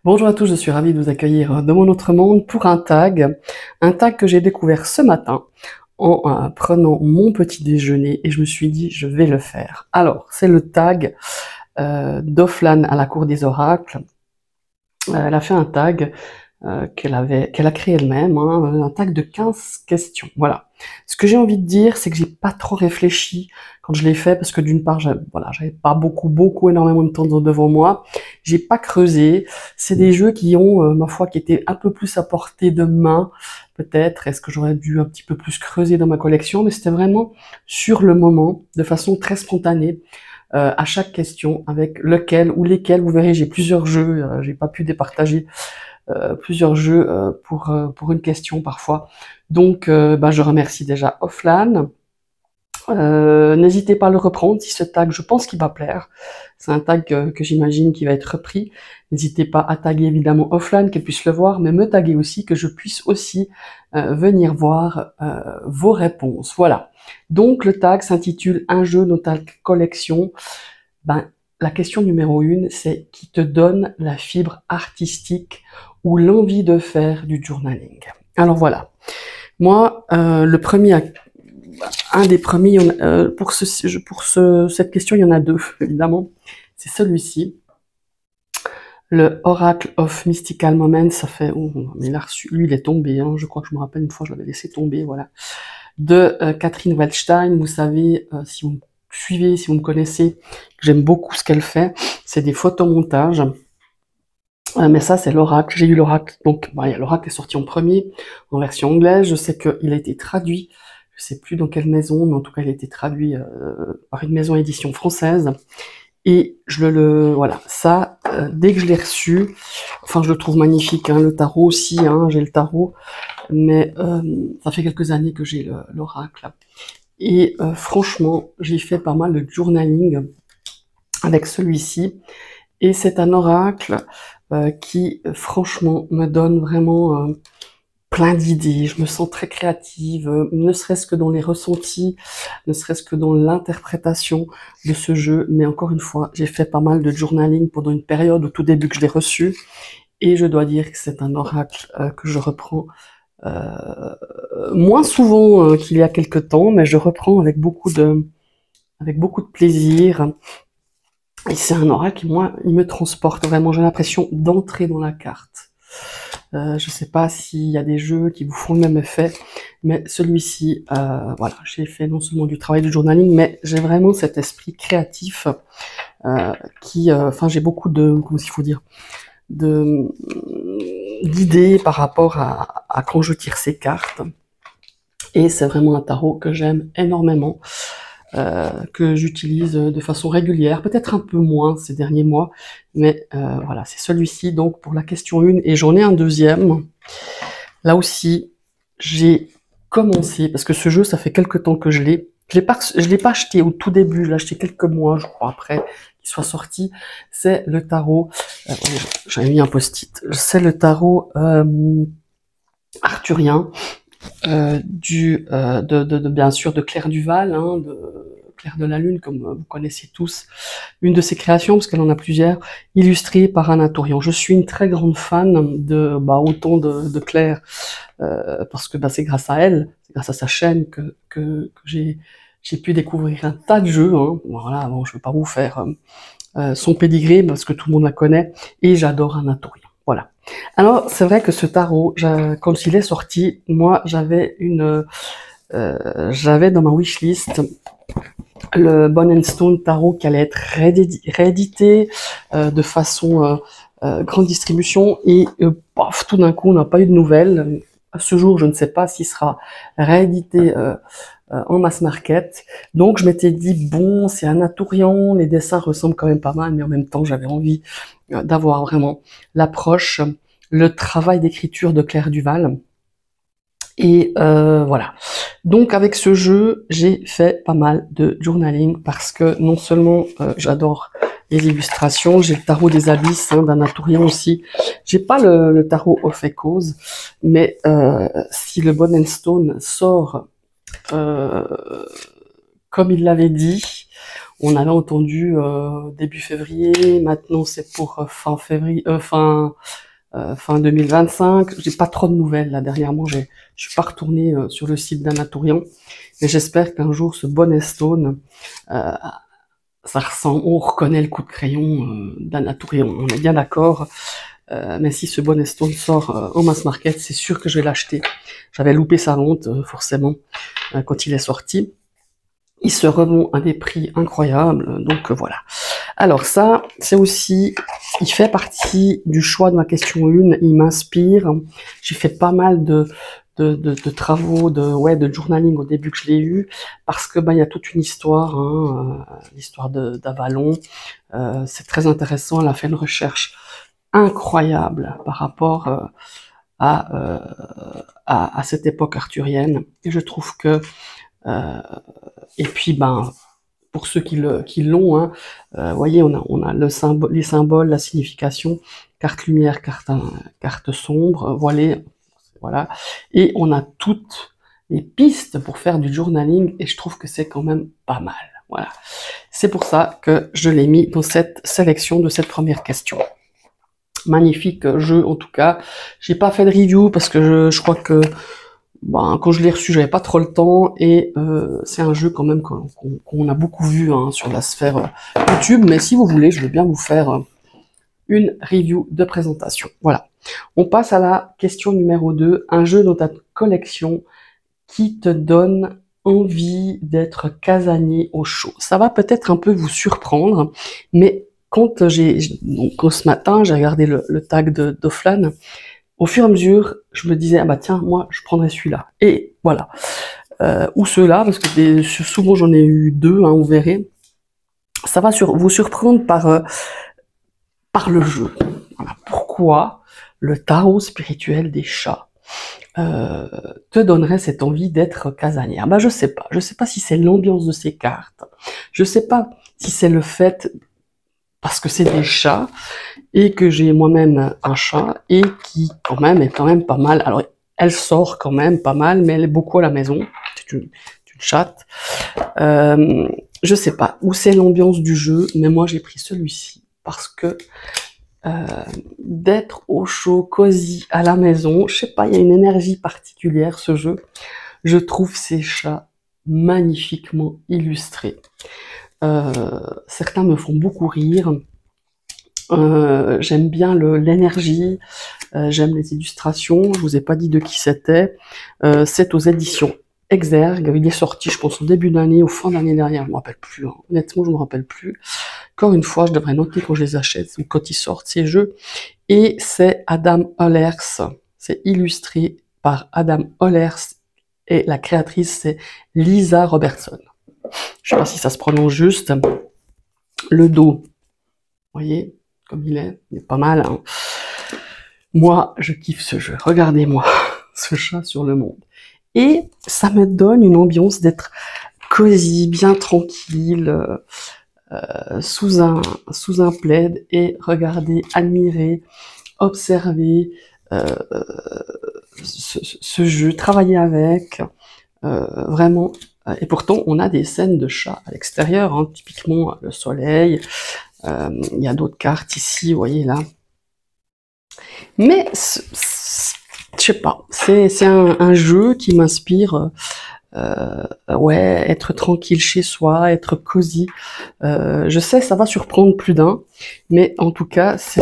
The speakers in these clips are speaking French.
Bonjour à tous, je suis ravie de vous accueillir dans mon autre monde pour un tag que j'ai découvert ce matin en prenant mon petit déjeuner et je me suis dit je vais le faire. Alors, c'est le tag d'Offlan à la cour des oracles. Elle a fait un tag qu'elle a créé elle-même, hein, un tag de 15 questions. Voilà. Ce que j'ai envie de dire, c'est que j'ai pas trop réfléchi quand je l'ai fait, parce que d'une part, j'avais pas énormément de temps devant moi. J'ai pas creusé. C'est des jeux qui ont, ma foi, qui étaient un peu plus à portée de main, peut-être. Est-ce que j'aurais dû un petit peu plus creuser dans ma collection? Mais c'était vraiment sur le moment, de façon très spontanée. À chaque question, avec lequel ou lesquels, vous verrez, j'ai plusieurs jeux, j'ai pas pu départager plusieurs jeux pour une question parfois. Donc, je remercie déjà Offlan. N'hésitez pas à le reprendre si ce tag, je pense qu'il va plaire. C'est un tag que j'imagine qui va être repris. N'hésitez pas à taguer évidemment Offlan, qu'elle puisse le voir, mais me taguer aussi, que je puisse aussi venir voir vos réponses. Voilà. Donc, le tag s'intitule Un jeu dans ta collection. La question numéro 1, c'est qui te donne la fibre artistique ou l'envie de faire du journaling. Alors voilà, moi, un des premiers, cette question, il y en a deux, évidemment. C'est celui-ci, le Oracle of Mystical Moments. Ça fait, mais il a reçu, lui, il est tombé, hein, je crois que je me rappelle une fois, je l'avais laissé tomber, voilà. De Catherine Waldstein. Vous savez, si vous me suivez, si vous me connaissez, j'aime beaucoup ce qu'elle fait. C'est des photomontages. Mais ça, c'est l'Oracle. J'ai eu l'Oracle. Donc, l'Oracle est sorti en premier, en version anglaise. Je sais qu'il a été traduit. Je sais plus dans quelle maison, mais en tout cas, il a été traduit par une maison édition française. Et voilà. Ça, dès que je l'ai reçu, enfin, je le trouve magnifique. Hein, le tarot aussi. Hein, j'ai le tarot, mais ça fait quelques années que j'ai l'Oracle. Et franchement, j'ai fait pas mal de journaling avec celui-ci. Et c'est un oracle qui, franchement, me donne vraiment plein d'idées. Je me sens très créative, ne serait-ce que dans les ressentis, ne serait-ce que dans l'interprétation de ce jeu. Mais encore une fois, j'ai fait pas mal de journaling pendant une période au tout début que je l'ai reçu. Et je dois dire que c'est un oracle que je reprends moins souvent qu'il y a quelque temps, mais je reprends avec beaucoup de plaisir. Et c'est un oracle qui, moi, il me transporte vraiment. J'ai l'impression d'entrer dans la carte. Je sais pas s'il y a des jeux qui vous font le même effet, mais celui-ci, voilà, j'ai fait non seulement du travail de journaling, mais j'ai vraiment cet esprit créatif j'ai beaucoup de, comment il faut dire, d'idées par rapport à quand je tire ces cartes. Et c'est vraiment un tarot que j'aime énormément. Que j'utilise de façon régulière, peut-être un peu moins ces derniers mois, mais voilà, c'est celui-ci donc pour la question 1, et j'en ai un deuxième. Là aussi, j'ai commencé, parce que ce jeu, ça fait quelques temps que je l'ai. Je l'ai pas acheté au tout début, je l'ai acheté quelques mois, je crois, après qu'il soit sorti. C'est le tarot, j'avais mis un post-it, c'est le tarot arthurien, bien sûr de Claire Duval, hein, de Claire de la Lune, comme vous connaissez tous, une de ses créations, parce qu'elle en a plusieurs, illustrée par Anna Tourian. Je suis une très grande fan de autant de Claire, parce que c'est grâce à elle, c'est grâce à sa chaîne que j'ai pu découvrir un tas de jeux. Hein. Voilà, bon, je ne vais pas vous faire son pédigré, parce que tout le monde la connaît, et j'adore Anna Tourian. Voilà. Alors, c'est vrai que ce tarot, quand il est sorti, moi, j'avais dans ma wishlist le Bone Stone tarot qui allait être réédité de façon grande distribution, et paf, tout d'un coup, on n'a pas eu de nouvelles. À ce jour, je ne sais pas s'il sera réédité en mass market. Donc, je m'étais dit, bon, c'est un Atourian, les dessins ressemblent quand même pas mal, mais en même temps, j'avais envie d'avoir vraiment l'approche, le travail d'écriture de Claire Duval. Et voilà. Donc avec ce jeu, j'ai fait pas mal de journaling parce que non seulement j'adore les illustrations, j'ai le tarot des abysses d'un Atourian aussi. J'ai pas le tarot of Echoes, mais si le Bone Stone sort comme il l'avait dit, On avait entendu début février, maintenant c'est pour fin février, fin 2025. J'ai pas trop de nouvelles là dernièrement. Je suis pas retournée sur le site d'Anaturian, mais j'espère qu'un jour ce Bonnet Stone, ça ressemble, on reconnaît le coup de crayon d'Anaturian. On est bien d'accord. Mais si ce Bonnet Stone sort au mass market, c'est sûr que je vais l'acheter. J'avais loupé sa vente forcément quand il est sorti. Ils se revend à des prix incroyables, donc voilà. Alors ça, c'est aussi, il fait partie du choix de ma question 1, il m'inspire. J'ai fait pas mal de travaux, de journaling au début que je l'ai eu, parce que il y a toute une histoire, l'histoire d'Avalon. C'est très intéressant, elle a fait une recherche incroyable par rapport à cette époque arthurienne, et je trouve que et puis, pour ceux qui l'ont, voyez, on a les symboles, la signification, carte lumière, carte sombre, voilà. Et on a toutes les pistes pour faire du journaling, et je trouve que c'est quand même pas mal. Voilà. C'est pour ça que je l'ai mis dans cette sélection de cette première question. Magnifique jeu, en tout cas. J'ai pas fait de review parce que je crois que quand je l'ai reçu, j'avais pas trop le temps, et c'est un jeu quand même qu'on a beaucoup vu sur la sphère YouTube, mais si vous voulez, je vais bien vous faire une review de présentation. Voilà. On passe à la question numéro 2, un jeu dans ta collection qui te donne envie d'être casanier au chaud. Ça va peut-être un peu vous surprendre, mais quand ce matin, j'ai regardé le tag d'Offlan, au fur et à mesure, je me disais, ah bah tiens, moi, je prendrais celui-là. Et voilà. Ou ceux-là, parce que souvent j'en ai eu 2, vous verrez. Ça va vous surprendre par le jeu. Voilà. Pourquoi le tarot spirituel des chats te donnerait cette envie d'être casanière? Je sais pas. Je sais pas si c'est l'ambiance de ces cartes. Je sais pas si c'est le fait, parce que c'est des chats, et que j'ai moi-même un chat, et qui quand même est quand même pas mal. Alors, elle sort quand même pas mal, mais elle est beaucoup à la maison. C'est une chatte. Je sais pas où c'est l'ambiance du jeu, mais moi j'ai pris celui-ci parce que d'être au chaud, cosy à la maison, je sais pas, il y a une énergie particulière ce jeu. Je trouve ces chats magnifiquement illustrés. Certains me font beaucoup rire. J'aime bien l'énergie, j'aime les illustrations. Je vous ai pas dit de qui c'était. C'est aux éditions Exergue. Il est sorti, je pense, au début d'année, au fin d'année dernière. Je me rappelle plus. Honnêtement, je me rappelle plus. Encore une fois, je devrais noter quand je les achète ou quand ils sortent ces jeux. Et c'est Adam Ollers. C'est illustré par Adam Ollers, et la créatrice c'est Lisa Robertson. Je sais pas si ça se prononce juste. Le dos, vous voyez, comme il est pas mal. Moi, je kiffe ce jeu. Regardez-moi, ce chat sur le monde. Et ça me donne une ambiance d'être cosy, bien tranquille, sous un plaid, et regarder, admirer, observer ce jeu, travailler avec, vraiment. Et pourtant, on a des scènes de chats à l'extérieur, typiquement le soleil. Il y a d'autres cartes ici, vous voyez là. Mais je sais pas, c'est un jeu qui m'inspire. Être tranquille chez soi, être cosy. Je sais, ça va surprendre plus d'un, mais en tout cas, c'est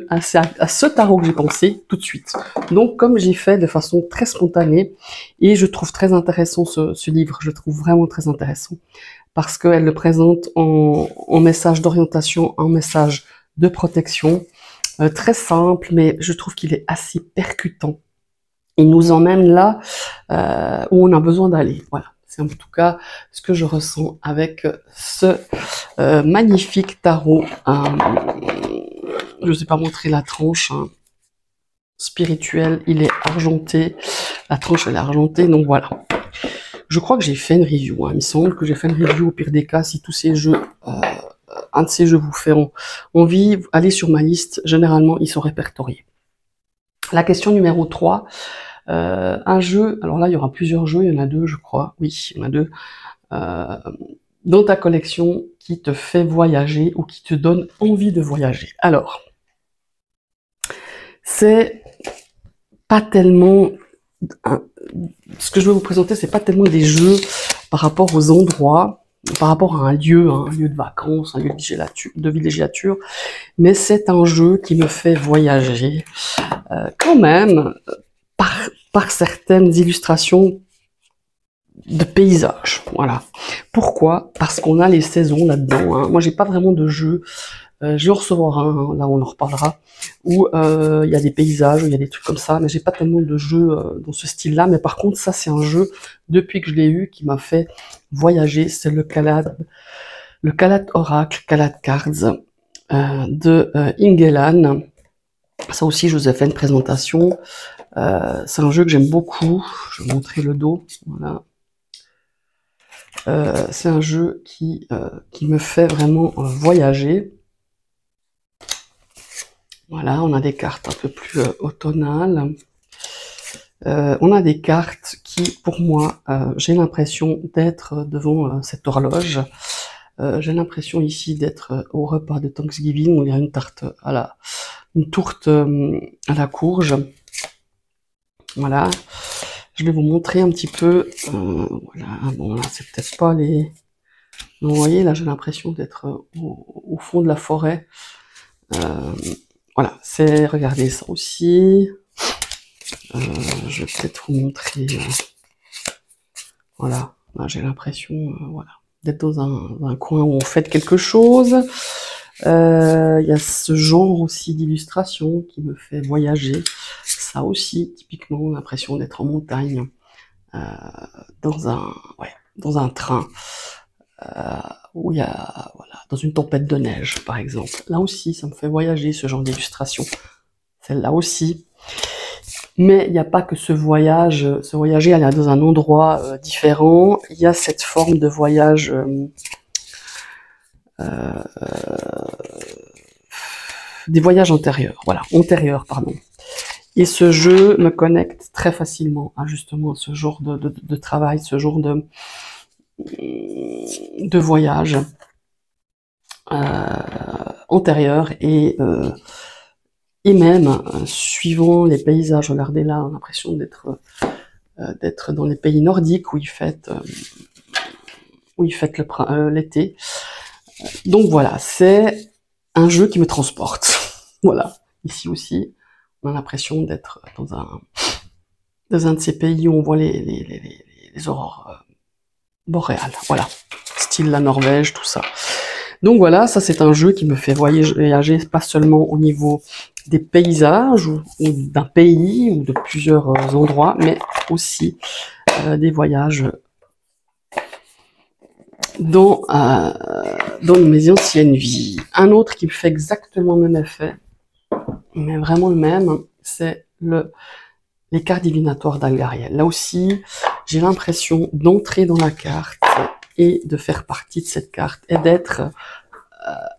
à ce tarot que j'ai pensé tout de suite. Donc, comme j'ai fait de façon très spontanée, et je trouve très intéressant ce livre, je trouve vraiment très intéressant, parce qu'elle le présente en message d'orientation, en message de protection, très simple, mais je trouve qu'il est assez percutant. Il nous emmène là où on a besoin d'aller. Voilà, c'est en tout cas ce que je ressens avec ce magnifique tarot. Je ne sais pas montrer la tranche spirituelle, il est argenté. La tranche elle est argentée, donc voilà. Je crois que j'ai fait une review. Il me semble que j'ai fait une review au pire des cas. Si tous ces jeux, un de ces jeux vous fait envie, allez sur ma liste. Généralement, ils sont répertoriés. La question numéro 3. Un jeu, alors là il y aura plusieurs jeux, il y en a 2 je crois, oui il y en a 2, dans ta collection qui te fait voyager ou qui te donne envie de voyager. Alors, c'est pas tellement... Ce que je vais vous présenter, c'est pas tellement des jeux par rapport aux endroits, par rapport à un lieu de vacances, un lieu de villégiature, mais c'est un jeu qui me fait voyager quand même par certaines illustrations de paysages. Voilà. Pourquoi? Parce qu'on a les saisons là-dedans. Hein. Moi, j'ai pas vraiment de jeu. Je vais en recevoir un, hein, là on en reparlera, où il y a des paysages, où il y a des trucs comme ça, mais j'ai pas tellement de jeux dans ce style-là. Mais par contre, ça c'est un jeu, depuis que je l'ai eu, qui m'a fait voyager. C'est le Kalat Oracle, Kalat Cards de Ingelan. Ça aussi, je vous ai fait une présentation. C'est un jeu que j'aime beaucoup. Je vais vous montrer le dos. Voilà. C'est un jeu qui me fait vraiment voyager. Voilà, on a des cartes un peu plus automnales. On a des cartes qui, pour moi, j'ai l'impression d'être devant cette horloge. J'ai l'impression ici d'être au repas de Thanksgiving où il y a une tarte une tourte à la courge. Voilà. Je vais vous montrer un petit peu. Voilà. Bon, là, c'est peut-être pas les. Vous voyez, là, j'ai l'impression d'être au fond de la forêt. Voilà, regardez ça aussi. Je vais peut-être vous montrer. Voilà, là, j'ai l'impression, voilà, d'être dans un coin où on fait quelque chose. Il y a ce genre aussi d'illustration qui me fait voyager. Ça aussi, typiquement, l'impression d'être en montagne, dans un train. Où il y a, voilà, dans une tempête de neige, par exemple. Là aussi, ça me fait voyager, ce genre d'illustration. Celle-là aussi. Mais il n'y a pas que ce voyager aller dans un endroit différent. Il y a cette forme de voyage des voyages antérieurs. Voilà, antérieurs, pardon. Et ce jeu me connecte très facilement à justement ce genre de travail, ce genre de voyage antérieur et même suivant les paysages. Regardez là, on a l'impression d'être dans les pays nordiques où ils fêtent l'été. Donc voilà, c'est un jeu qui me transporte. Voilà, ici aussi, on a l'impression d'être dans un de ces pays où on voit les aurores boréales. Voilà, style la Norvège, tout ça. Donc voilà, ça c'est un jeu qui me fait voyager pas seulement au niveau des paysages ou d'un pays ou de plusieurs endroits, mais aussi des voyages dans mes anciennes vies. Un autre qui me fait exactement le même effet, mais vraiment le même, c'est les cartes divinatoires d'Algariel. Là aussi, j'ai l'impression d'entrer dans la carte et de faire partie de cette carte et d'être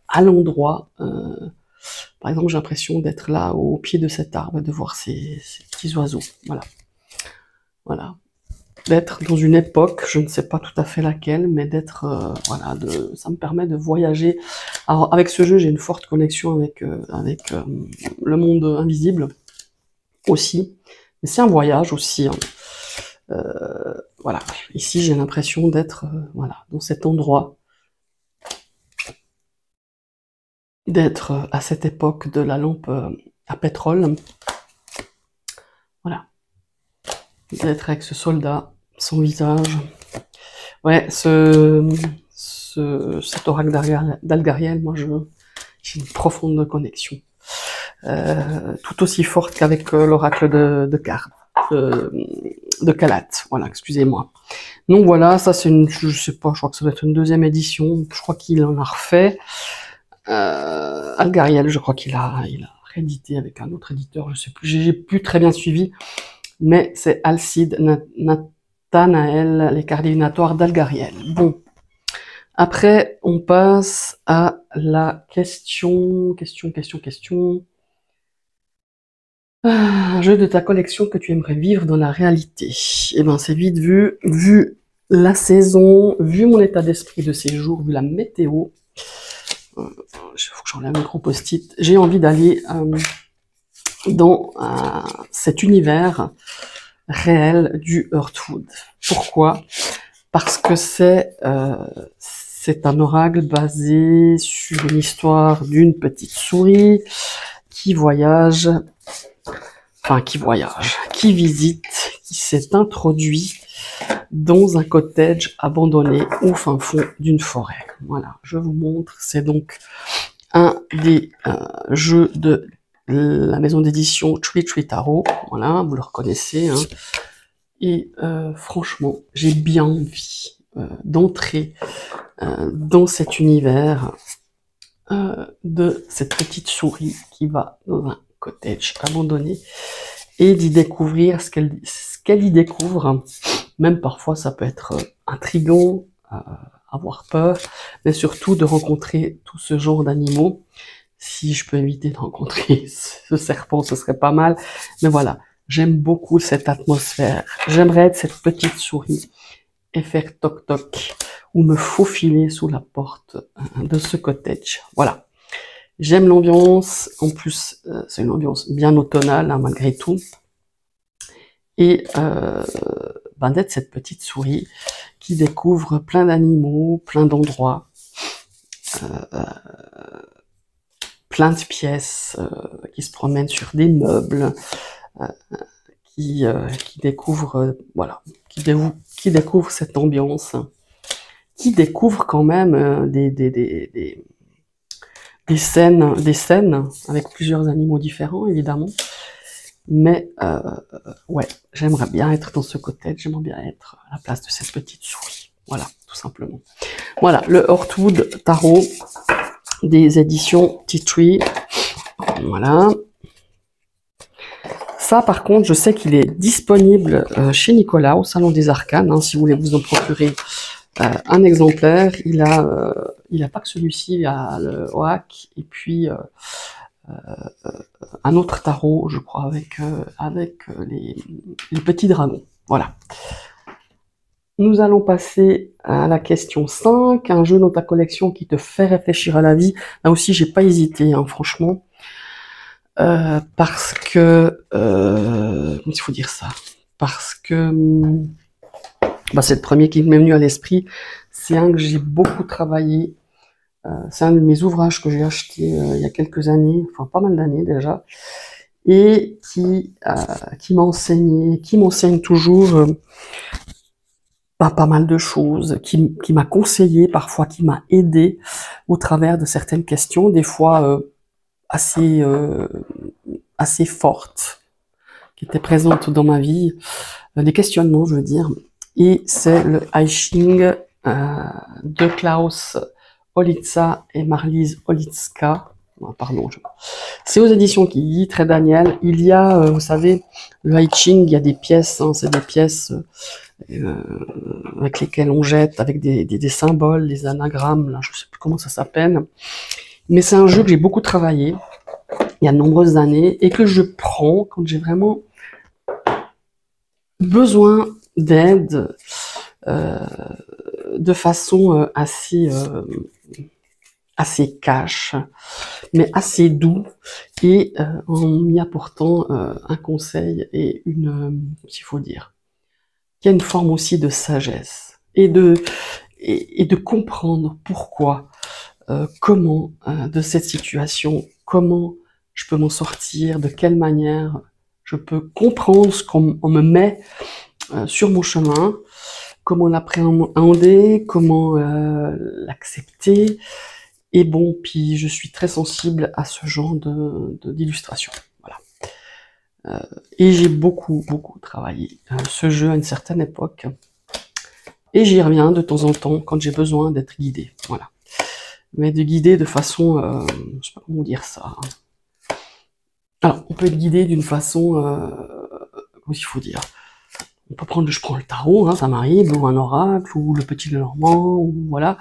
à l'endroit. Par exemple, j'ai l'impression d'être là au pied de cet arbre et de voir ces petits oiseaux. Voilà. Voilà. D'être dans une époque, je ne sais pas tout à fait laquelle, mais d'être, voilà, ça me permet de voyager. Alors, avec ce jeu, j'ai une forte connexion avec le monde invisible aussi. Mais c'est un voyage aussi. Hein. Voilà. Ici, j'ai l'impression d'être, voilà, dans cet endroit. D'être à cette époque de la lampe à pétrole. Voilà. D'être avec ce soldat, son visage. Ouais, cet oracle d'Algariel, moi j'ai une profonde connexion. Tout aussi forte qu'avec l'oracle de Kalat. Voilà, excusez-moi. Donc voilà, ça c'est je sais pas, je crois que ça doit être une deuxième édition. Je crois qu'il en a refait. Algariel, je crois qu'il a réédité avec un autre éditeur, je sais plus, j'ai plus très bien suivi. Mais c'est Alcide Nathanaël, les cartes divinatoires d'Algariel. Bon. Après, on passe à la question. Un jeu de ta collection que tu aimerais vivre dans la réalité. Eh ben, c'est vite vu la saison, vu mon état d'esprit de ces jours, vu la météo, il faut que j'enlève un gros post-it, j'ai envie d'aller dans cet univers réel du Heartwood. Pourquoi? Parce que c'est un oracle basé sur une histoire d'une petite souris qui voyage, qui visite, qui s'est introduit dans un cottage abandonné au fin fond d'une forêt. Voilà, je vous montre, c'est donc un des jeux de la maison d'édition Tree Tree Tarot. Voilà, vous le reconnaissez, hein. Et franchement, j'ai bien envie d'entrer dans cet univers de cette petite souris qui va dans un cottage abandonné et d'y découvrir ce qu'elle y découvre. Même parfois, ça peut être intriguant, avoir peur, mais surtout de rencontrer tout ce genre d'animaux. Si je peux éviter de rencontrer ce serpent, ce serait pas mal. Mais voilà, j'aime beaucoup cette atmosphère. J'aimerais être cette petite souris et faire toc-toc ou me faufiler sous la porte de ce cottage. Voilà. J'aime l'ambiance. En plus, c'est une ambiance bien automnale, hein, malgré tout. Et d'être cette petite souris qui découvre plein d'animaux, plein d'endroits, plein de pièces, qui se promènent sur des meubles, qui découvre, voilà, qui découvre cette ambiance, qui découvre quand même des scènes avec plusieurs animaux différents, évidemment. Mais ouais, j'aimerais bien être dans ce cottage, j'aimerais bien être à la place de cette petite souris. Voilà, tout simplement. Voilà, le Heartwood Tarot des éditions Tea Tree. Voilà. Ça, par contre, je sais qu'il est disponible chez Nicolas, au Salon des Arcanes, hein, si vous voulez vous en procurer un exemplaire. Il a pas que celui-ci, il a le OAK, et puis un autre tarot, je crois, avec les petits dragons. Voilà. Nous allons passer à la question 5, un jeu dans ta collection qui te fait réfléchir à la vie. Là aussi, j'ai pas hésité, hein, franchement. Parce que... comment il faut dire ça? Parce que... c'est le premier qui m'est venu à l'esprit. C'est un que j'ai beaucoup travaillé. C'est un de mes ouvrages que j'ai acheté il y a quelques années, enfin pas mal d'années déjà, et qui m'a enseigné, qui m'enseigne toujours pas mal de choses, qui m'a conseillé parfois, qui m'a aidé au travers de certaines questions, des fois assez fortes, qui étaient présentes dans ma vie, des questionnements, je veux dire. Et c'est le I Ching de Klaus Holitza et Marlise Holitzka. Pardon. C'est aux éditions Guy, Très Daniel. Il y a, vous savez, le I Ching, il y a des pièces, hein, c'est des pièces avec lesquelles on jette, avec des symboles, des anagrammes, là, je ne sais plus comment ça s'appelle. Mais c'est un jeu que j'ai beaucoup travaillé, il y a de nombreuses années, et que je prends quand j'ai vraiment besoin d'aide, de façon assez cash, mais assez doux, et en m'y apportant un conseil et s'il faut dire, il y a une forme aussi de sagesse, et de comprendre pourquoi, comment, de cette situation, comment je peux m'en sortir, de quelle manière je peux comprendre ce qu'on me met sur mon chemin, comment l'appréhender, comment l'accepter. Et bon, puis je suis très sensible à ce genre d'illustration. Voilà. Et j'ai beaucoup travaillé ce jeu à une certaine époque. Et j'y reviens de temps en temps quand j'ai besoin d'être guidé. Voilà. Mais de guider de façon... je sais pas comment dire ça. Alors, on peut être guidé d'une façon... comment il faut dire? On peut prendre, je prends le tarot, hein, ça m'arrive, ou un oracle, ou le petit Lenormand, ou voilà.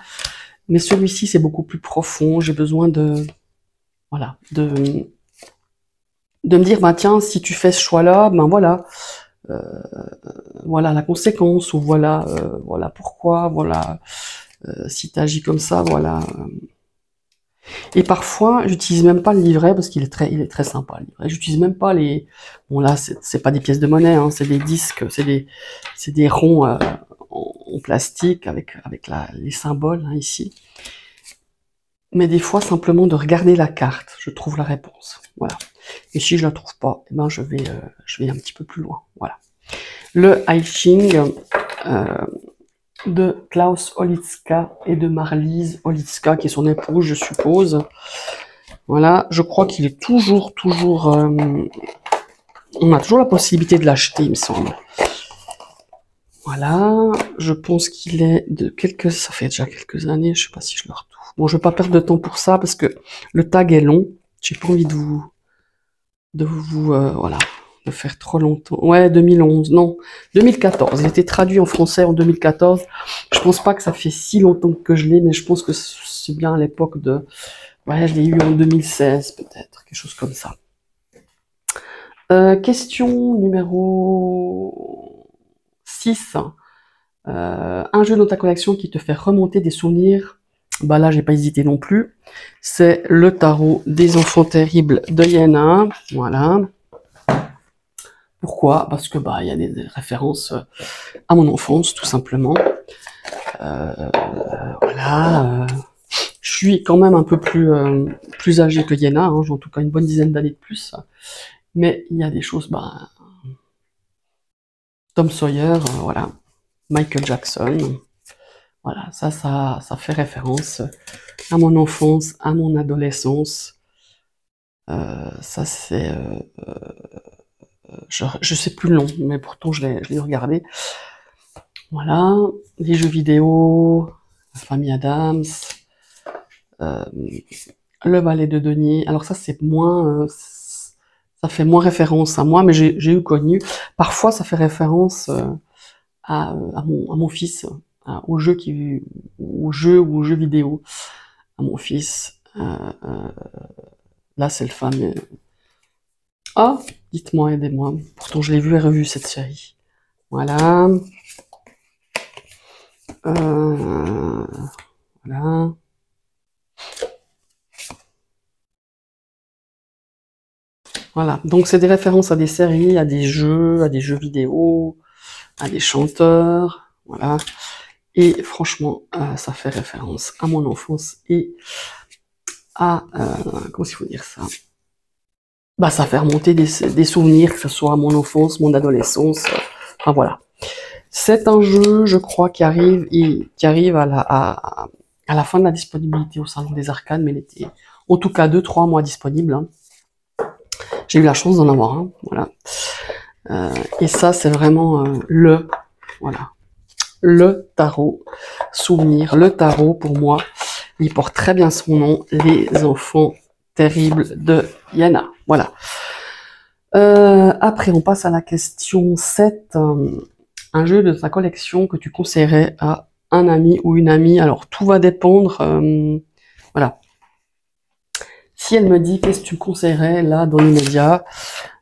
Mais celui-ci, c'est beaucoup plus profond. J'ai besoin de me dire, tiens, si tu fais ce choix-là, voilà, voilà la conséquence, ou voilà, voilà pourquoi, voilà, si tu agis comme ça, voilà. Et parfois, j'utilise même pas le livret parce il est très sympa le livret. J'utilise même pas les, bon là, c'est pas des pièces de monnaie, hein, c'est des disques, c'est des ronds en plastique avec les symboles hein, ici. Mais des fois, simplement de regarder la carte, je trouve la réponse. Voilà. Et si je la trouve pas, eh ben je vais un petit peu plus loin. Voilà. Le I Ching de Klaus Olitzka et de Marlise Olitzka, qui est son épouse, je suppose. Voilà, je crois qu'il est toujours, on a toujours la possibilité de l'acheter, il me semble. Voilà, je pense qu'il est ça fait déjà quelques années, je sais pas si je le retrouve. Bon, je vais pas perdre de temps pour ça parce que le tag est long. J'ai pas envie voilà, de faire trop longtemps. Ouais, 2011, non, 2014. Il a été traduit en français en 2014. Je pense pas que ça fait si longtemps que je l'ai, mais je pense que c'est bien à l'époque de, ouais, je l'ai eu en 2016 peut-être, quelque chose comme ça. Question numéro 6. Un jeu dans ta collection qui te fait remonter des souvenirs. Bah là, j'ai pas hésité non plus. C'est le tarot des enfants terribles de Yéna. Voilà. Pourquoi? Parce que bah il y a des références à mon enfance, tout simplement. Voilà. Je suis quand même un peu plus âgé que Yéna, hein, j'ai en tout cas une bonne dizaine d'années de plus. Mais il y a des choses, bah, Tom Sawyer, voilà, Michael Jackson, voilà, ça fait référence à mon enfance, à mon adolescence. Ça c'est, je sais plus le nom, mais pourtant je l'ai regardé. Voilà, les jeux vidéo, la famille Adams, le ballet de Denier. Alors ça c'est moins, ça fait moins référence à moi, mais j'ai eu connu. Parfois ça fait référence à mon fils, aux jeux aux jeux ou aux jeux vidéo, à mon fils. Là, c'est le fameux. Ah, dites-moi, aidez-moi. Pourtant, je l'ai vu et revu cette série. Voilà. Voilà. Voilà. Donc, c'est des références à des séries, à des jeux vidéo, à des chanteurs. Voilà. Et franchement, ça fait référence à mon enfance et à, comment il faut dire ça? Bah, ça fait remonter des souvenirs, que ce soit mon enfance, mon adolescence. Enfin, voilà. C'est un jeu, je crois, qui arrive à la fin de la disponibilité au Salon des Arcanes, mais il était en tout cas 2-3 mois disponible. Hein. J'ai eu la chance d'en avoir un, voilà. Et ça, c'est vraiment voilà, le tarot souvenir. Le tarot, pour moi, il porte très bien son nom, les enfants terribles de Yana. Voilà. Après, on passe à la question 7. Un jeu de ta collection que tu conseillerais à un ami ou une amie. Alors, tout va dépendre. Voilà. Si elle me dit qu'est-ce que tu conseillerais là dans l'immédiat,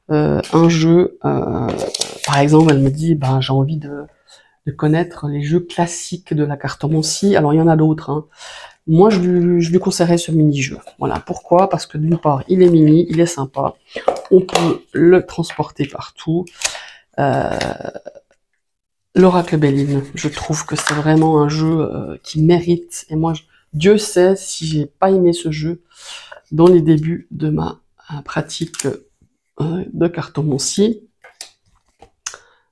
un jeu, par exemple, elle me dit ben j'ai envie de connaître les jeux classiques de la cartomancie. Alors il y en a d'autres. Hein. Moi, je lui conseillerais ce mini-jeu. Voilà. Pourquoi? Parce que d'une part, il est mini, il est sympa. On peut le transporter partout. L'Oracle Béline, je trouve que c'est vraiment un jeu qui mérite. Et moi, Dieu sait si j'ai pas aimé ce jeu dans les débuts de ma pratique de cartomancie.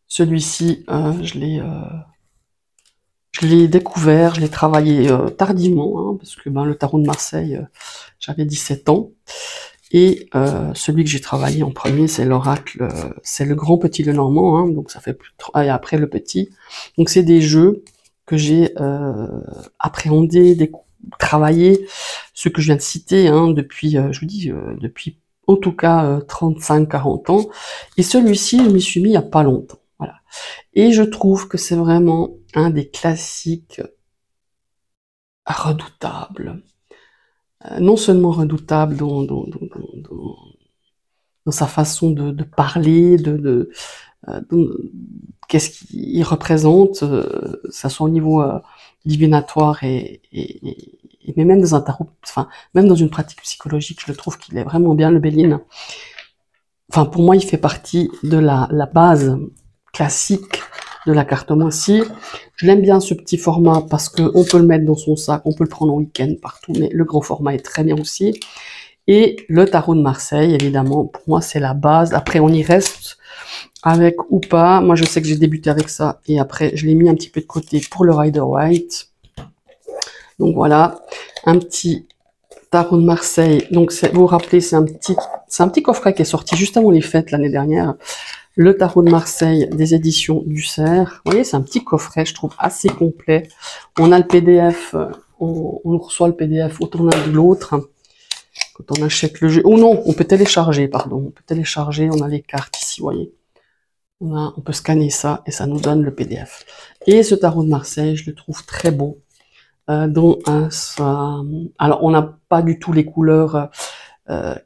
Celui-ci, je l'ai découvert, je l'ai travaillé tardivement, hein, parce que ben, le tarot de Marseille, j'avais 17 ans. Et celui que j'ai travaillé en premier, c'est l'oracle, c'est le grand petit Lenormand, hein, donc ça fait plus de... et après le petit. Donc c'est des jeux que j'ai appréhendés, travaillés, ceux que je viens de citer, hein, depuis, je vous dis, depuis en tout cas 35-40 ans. Et celui-ci, je m'y suis mis il n'y a pas longtemps. Voilà. Et je trouve que c'est vraiment un des classiques redoutables. Non seulement redoutable dans sa façon de parler, qu'est-ce qu'il représente, ça soit au niveau divinatoire mais même dans un tarot, enfin même dans une pratique psychologique, je le trouve qu'il est vraiment bien le Béline. Enfin pour moi, il fait partie de la base classique de la cartomancie. Je l'aime bien ce petit format parce que on peut le mettre dans son sac, on peut le prendre en week-end partout, mais le grand format est très bien aussi. Et le tarot de Marseille, évidemment, pour moi c'est la base. Après on y reste avec ou pas. Moi je sais que j'ai débuté avec ça et après je l'ai mis un petit peu de côté pour le Rider-Waite. Donc voilà, un petit tarot de Marseille. Donc vous vous rappelez, c'est un petit coffret qui est sorti juste avant les fêtes l'année dernière. Le tarot de Marseille des éditions du Cerf. Vous voyez, c'est un petit coffret, je trouve assez complet. On a le PDF, on reçoit le PDF autant l'un de l'autre quand on achète le jeu. Oh non, on peut télécharger, pardon. On peut télécharger, on a les cartes ici, vous voyez. On peut scanner ça et ça nous donne le PDF. Et ce tarot de Marseille, je le trouve très beau. Alors, on n'a pas du tout les couleurs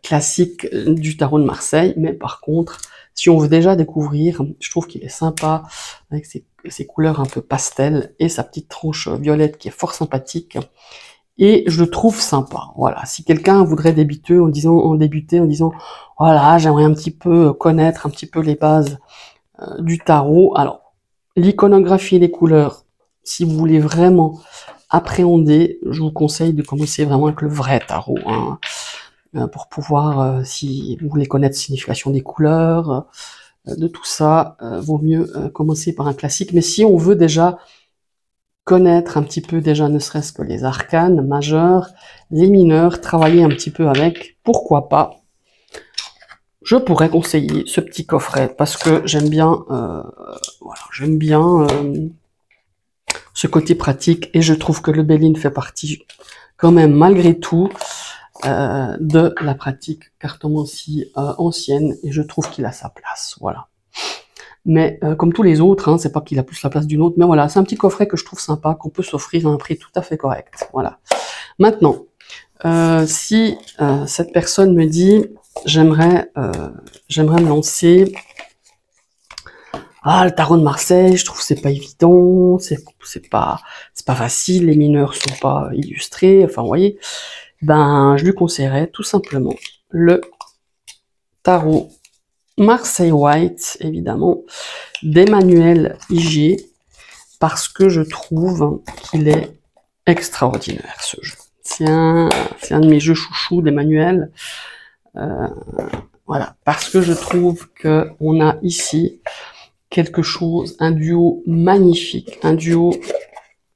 classiques du tarot de Marseille, mais par contre, si on veut déjà découvrir, je trouve qu'il est sympa avec ses couleurs un peu pastel et sa petite tronche violette qui est fort sympathique. Et je le trouve sympa. Voilà. Si quelqu'un voudrait débuter en disant, voilà, j'aimerais un petit peu connaître un petit peu les bases du tarot. Alors, l'iconographie et les couleurs, si vous voulez vraiment appréhender, je vous conseille de commencer vraiment avec le vrai tarot, hein, pour pouvoir, si vous voulez connaître la signification des couleurs, de tout ça, vaut mieux commencer par un classique. Mais si on veut déjà connaître un petit peu déjà ne serait-ce que les arcanes majeurs, les mineurs, travailler un petit peu avec, pourquoi pas, je pourrais conseiller ce petit coffret parce que j'aime bien, ce côté pratique et je trouve que le Béline fait partie quand même malgré tout de la pratique cartomancie ancienne et je trouve qu'il a sa place, voilà. Mais comme tous les autres, hein, c'est pas qu'il a plus la place d'une autre, mais voilà, c'est un petit coffret que je trouve sympa, qu'on peut s'offrir à un prix tout à fait correct, voilà. Maintenant, si cette personne me dit j'aimerais me lancer, le tarot de Marseille, je trouve que c'est pas évident, c'est pas facile, les mineurs sont pas illustrés, enfin vous voyez, ben je lui conseillerais tout simplement le tarot Marseille White, évidemment, d'Emmanuel Igier, parce que je trouve qu'il est extraordinaire ce jeu. C'est un de mes jeux chouchous d'Emmanuel. Voilà, parce que je trouve que on a ici quelque chose, un duo magnifique, un duo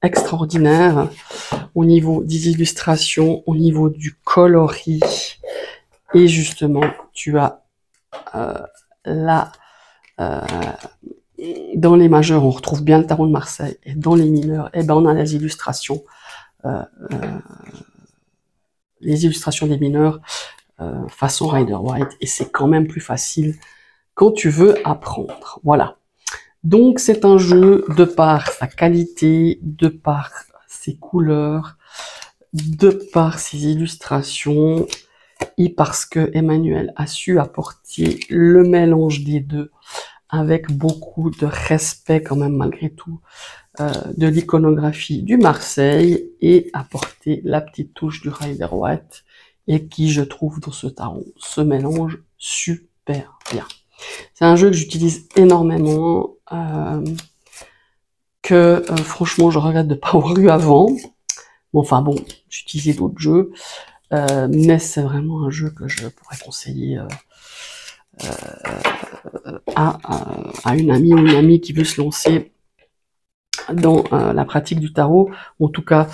extraordinaire au niveau des illustrations, au niveau du coloris. Et justement, tu as là, dans les majeurs, on retrouve bien le tarot de Marseille, et dans les mineurs, eh ben, on a les illustrations des mineurs façon Rider-Waite, et c'est quand même plus facile quand tu veux apprendre. Voilà. Donc c'est un jeu de par sa qualité, de par ses couleurs, de par ses illustrations, et parce que Emmanuel a su apporter le mélange des deux avec beaucoup de respect quand même malgré tout de l'iconographie du Marseille et apporter la petite touche du Rider-Waite et qui je trouve dans ce tarot se mélange super bien. C'est un jeu que j'utilise énormément, franchement je regrette de ne pas avoir eu avant. Bon, enfin bon, j'utilisais d'autres jeux, mais c'est vraiment un jeu que je pourrais conseiller à une amie ou une amie qui veut se lancer dans la pratique du tarot, ou en tout cas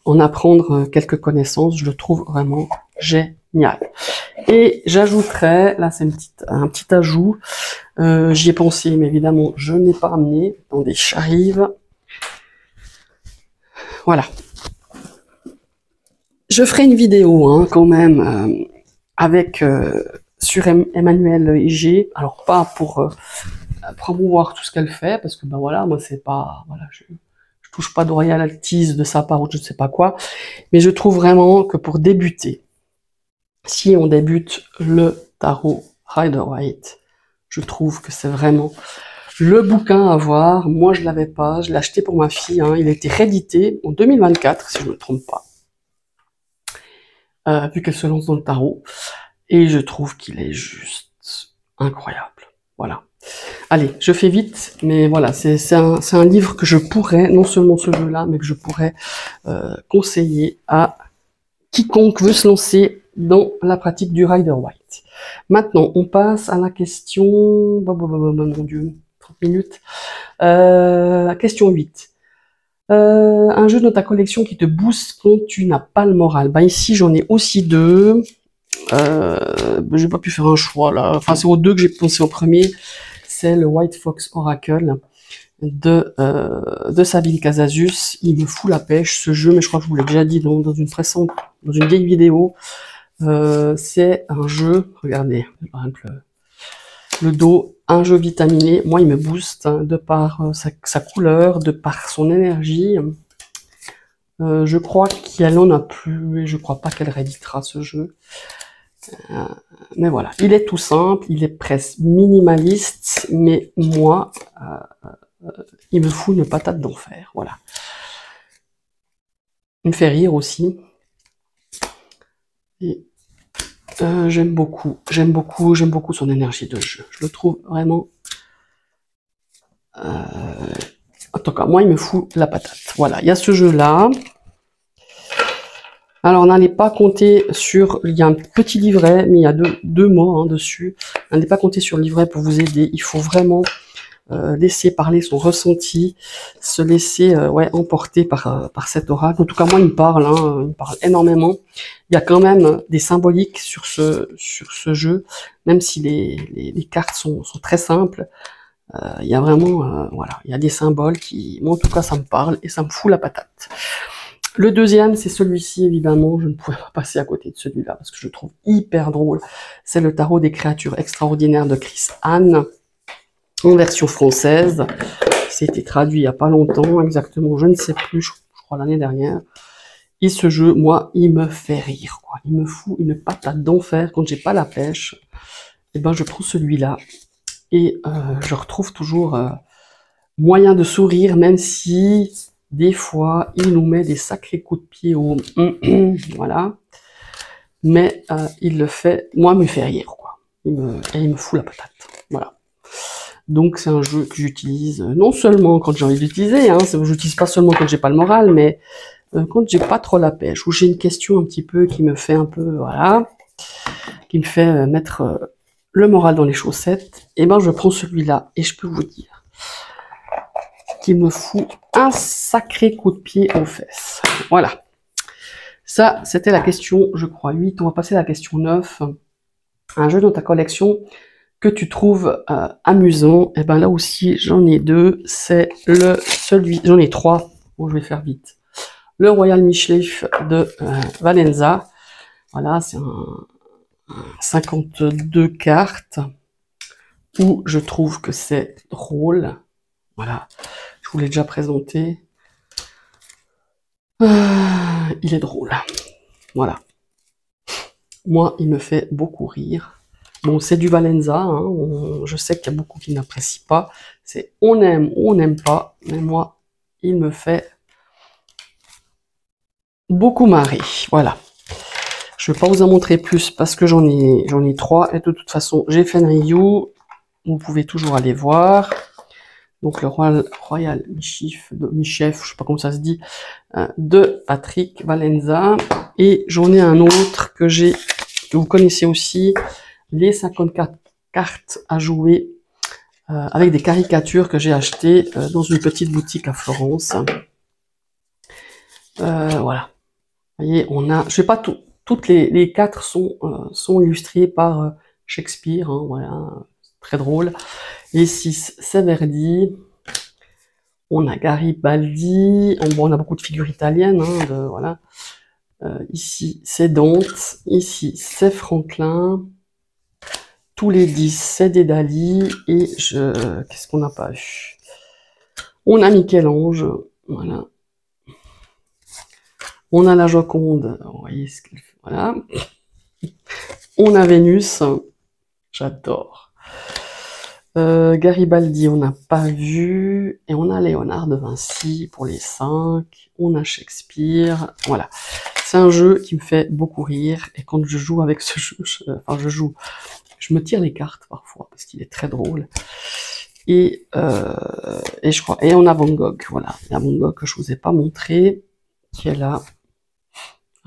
en apprendre quelques connaissances. Je le trouve vraiment génial. Et j'ajouterais, là c'est un petit ajout, j'y ai pensé, mais évidemment je n'ai pas amené. Attendez, j'arrive. Voilà. Je ferai une vidéo hein, quand même avec sur Emmanuel Igier. Alors pas pour promouvoir tout ce qu'elle fait, parce que ben voilà, moi c'est pas, voilà, je touche pas de royalties de sa part ou je ne sais pas quoi, mais je trouve vraiment que pour débuter, si on débute le tarot Rider-Waite, Je trouve que c'est vraiment le bouquin à voir. Moi, je l'avais pas. Je l'ai acheté pour ma fille. Hein. Il a été réédité en 2024, si je ne me trompe pas. Vu qu'elle se lance dans le tarot. Et je trouve qu'il est juste incroyable. Voilà. Allez, je fais vite, mais voilà, c'est un livre que je pourrais, non seulement ce jeu-là, mais que je pourrais conseiller à quiconque veut se lancer dans la pratique du Rider-Waite. Maintenant, on passe à la question... mon Dieu, 30 minutes. Question 8. Un jeu dans ta collection qui te booste quand tu n'as pas le moral. Bah ici, j'en ai aussi deux. J'ai pas pu faire un choix là. Enfin, c'est aux deux que j'ai pensé au premier. C'est le White Fox Oracle de Sabine Casasus. Il me fout la pêche ce jeu, mais je crois que je vous l'ai déjà dit dans une vieille vidéo. C'est un jeu, regardez, par exemple le dos, un jeu vitaminé. Moi, il me booste hein, de par sa couleur, de par son énergie. Je crois qu'elle en a plus et je crois pas qu'elle rééditera ce jeu. Mais voilà, il est tout simple, il est presque minimaliste, mais moi, il me fout une patate d'enfer, voilà. Il me fait rire aussi. Et j'aime beaucoup son énergie de jeu. Je le trouve vraiment... en tout cas, moi, il me fout la patate. Voilà, il y a ce jeu-là. Alors, n'allez pas compter sur... Il y a un petit livret, mais il y a deux mots hein, dessus. N'allez pas compter sur le livret pour vous aider. Il faut vraiment laisser parler son ressenti, se laisser emporter par cet oracle. En tout cas, moi, il me parle énormément. Il y a quand même des symboliques sur ce jeu, même si les cartes sont très simples. Il y a vraiment, voilà, il y a des symboles qui... Moi, en tout cas, ça me parle et ça me fout la patate. Le deuxième, c'est celui-ci, évidemment. Je ne pouvais pas passer à côté de celui-là parce que je le trouve hyper drôle. C'est le tarot des créatures extraordinaires de Chris Hahn, en version française. C'était traduit il n'y a pas longtemps, exactement, je ne sais plus, je crois l'année dernière. Et ce jeu, moi, il me fait rire, quoi. Il me fout une patate d'enfer quand j'ai pas la pêche. Et ben, je prends celui-là et je retrouve toujours moyen de sourire, même si... Des fois, il nous met des sacrés coups de pied au voilà. Mais il le fait, moi, il me fait rire, quoi. Il me fout la patate. Voilà. Donc, c'est un jeu que j'utilise non seulement quand j'ai envie d'utiliser, hein, je n'utilise pas seulement quand j'ai pas le moral, mais quand j'ai pas trop la pêche, ou j'ai une question un petit peu qui me fait un peu, voilà, qui me fait mettre le moral dans les chaussettes, et ben, je prends celui-là, et je peux vous dire qui me fout un sacré coup de pied aux fesses. Voilà. Ça, c'était la question, je crois, 8. On va passer à la question 9. Un jeu dans ta collection que tu trouves amusant. Et ben là aussi, j'en ai deux. C'est j'en ai trois. Bon, je vais faire vite. Le Royal Mishleif de Valenza. Voilà, c'est un 52 cartes où je trouve que c'est drôle. Voilà. Je vous l'ai déjà présenté. Il est drôle. Voilà. Moi, il me fait beaucoup rire. Bon, c'est du Valenza. Hein. Je sais qu'il y a beaucoup qui n'apprécient pas. C'est on aime ou on n'aime pas. Mais moi, il me fait beaucoup marrer. Voilà. Je ne vais pas vous en montrer plus parce que j'en ai trois. Et de toute façon, j'ai fait une review. Vous pouvez toujours aller voir. Donc le Royal Mishleif, je sais pas comment ça se dit, de Patrick Valenza. Et j'en ai un autre que vous connaissez aussi, les 54 cartes à jouer, avec des caricatures que j'ai achetées dans une petite boutique à Florence. Voilà. Vous voyez, on a, je sais pas, toutes les quatre sont illustrées par Shakespeare, hein, voilà, très drôle. Les 6, c'est Verdi. On a Garibaldi. Bon, on a beaucoup de figures italiennes. Hein, voilà. Ici, c'est Dante. Ici, c'est Franklin. Tous les 10, c'est Dédale. Et qu'est-ce qu'on n'a pas eu? On a Michel-Ange. Voilà. On a la Joconde. Vous voyez ce qu'il fait. Voilà. On a Vénus. J'adore. Garibaldi, on n'a pas vu. Et on a Léonard de Vinci pour les 5. On a Shakespeare. Voilà. C'est un jeu qui me fait beaucoup rire. Et quand je joue avec ce jeu, je me tire les cartes parfois parce qu'il est très drôle. Et je crois, et on a Van Gogh, voilà. Il y a Van Gogh que je vous ai pas montré, qui est là,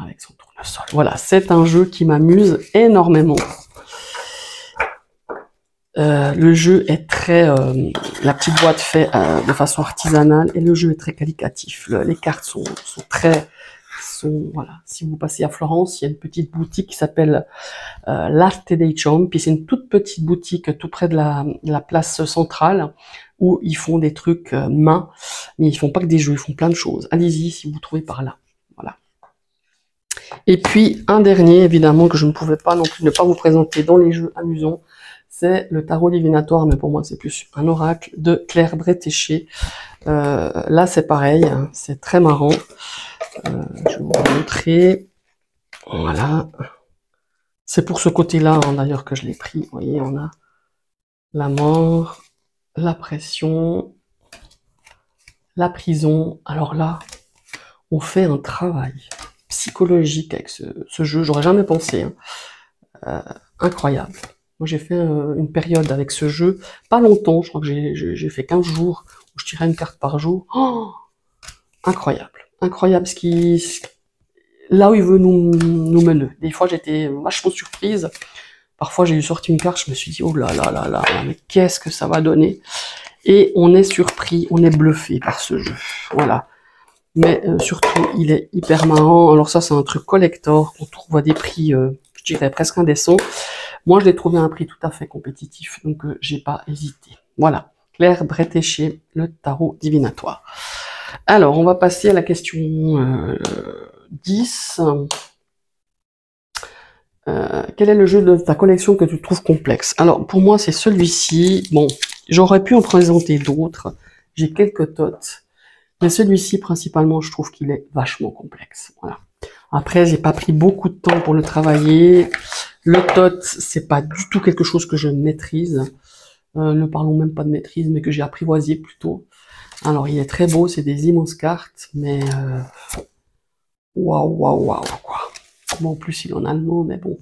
avec son tournesol. Voilà, c'est un jeu qui m'amuse énormément. Le jeu est très, la petite boîte fait de façon artisanale et le jeu est très qualitatif. Les cartes sont très, voilà. Si vous passez à Florence, il y a une petite boutique qui s'appelle l'Arte dei Ciompi. C'est une toute petite boutique tout près de la place centrale où ils font des trucs main, mais ils font pas que des jeux, ils font plein de choses. Allez-y si vous trouvez par là. Voilà. Et puis un dernier, évidemment, que je ne pouvais pas non plus ne pas vous présenter dans les jeux amusants, c'est le tarot divinatoire, mais pour moi c'est plus un oracle de Claire Bretéché. Là c'est pareil, hein, c'est très marrant. Je vais vous montrer. Voilà. C'est pour ce côté-là, hein, d'ailleurs, que je l'ai pris. Vous voyez, on a la mort, la pression, la prison. Alors là, on fait un travail psychologique avec ce jeu. J'aurais jamais pensé. Hein. Incroyable. Moi, j'ai fait une période avec ce jeu. Pas longtemps, je crois que j'ai fait 15 jours où je tirais une carte par jour. Oh, incroyable. Incroyable là où il veut nous mener. Des fois, j'étais vachement surprise. Parfois, j'ai eu sorti une carte, je me suis dit, oh là là là là, mais qu'est-ce que ça va donner? Et on est surpris, on est bluffé par ce jeu. Voilà. Mais surtout, il est hyper marrant. Alors ça, c'est un truc collector qu'on trouve à des prix, je dirais, presque indécents. Moi, je l'ai trouvé à un prix tout à fait compétitif, donc j'ai pas hésité. Voilà. Claire Bretéché, le tarot divinatoire. Alors, on va passer à la question 10. Quel est le jeu de ta collection que tu trouves complexe? Alors, pour moi, c'est celui-ci. Bon, j'aurais pu en présenter d'autres. J'ai quelques tots. Mais celui-ci, principalement, je trouve qu'il est vachement complexe. Voilà. Après, j'ai pas pris beaucoup de temps pour le travailler. Le tot, c'est pas du tout quelque chose que je maîtrise. Ne parlons même pas de maîtrise, mais que j'ai apprivoisé plutôt. Alors, il est très beau, c'est des immenses cartes, mais waouh, waouh, waouh, quoi. Bon, en plus, il est en allemand, mais bon,